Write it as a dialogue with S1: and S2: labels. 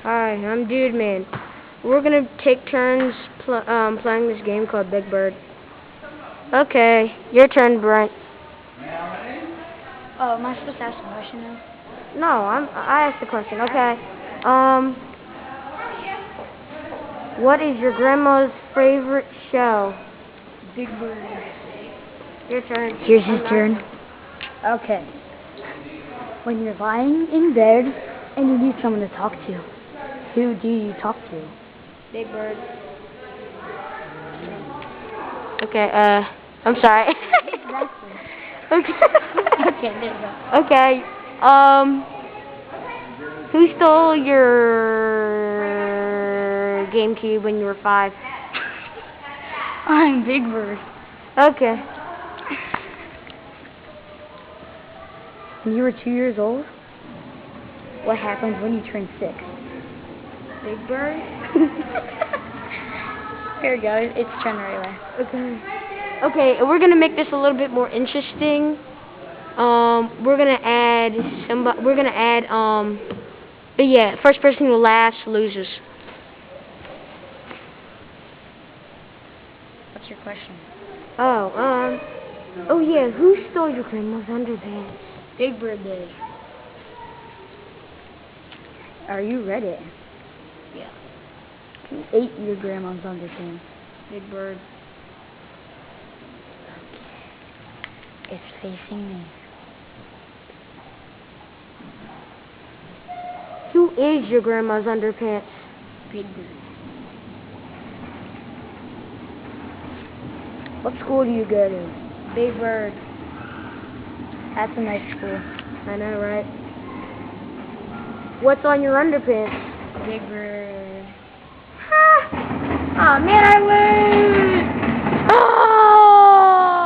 S1: Hi, I'm Dude Man. We're gonna take turns playing this game called Big Bird. Okay, your turn, Brent.
S2: Oh, am I supposed to ask a question now?
S1: No, I asked the question. Okay. Um, what is your grandma's favorite show?
S2: Big Bird.
S1: Your turn.
S2: Here's his turn. Okay. When you're lying in bed and you need someone to talk to, who do you talk to?
S1: Big Bird. Okay, I'm sorry.
S2: Exactly.
S1: Okay.
S2: Okay, there you go.
S1: Okay, who stole your GameCube when you were 5?
S2: I'm Big Bird.
S1: Okay.
S2: When you were 2 years old, what happens when you turn 6?
S1: Big Bird?
S2: There you go. It's turn right away.
S1: Okay. Okay, we're gonna make this a little bit more interesting. We're gonna add but yeah, first person who laughs loses.
S2: What's your question?
S1: Oh yeah, who stole your grandma's underpants?
S2: Big Bird did. Are you ready?
S1: Yeah.
S2: Who ate your grandma's underpants?
S1: Big Bird.
S2: It's facing me.
S1: Who is your grandma's underpants?
S2: Big Bird.
S1: What school do you go to? Big Bird.
S2: That's a nice school.
S1: I know, right? What's on your underpants?
S2: Big Bird.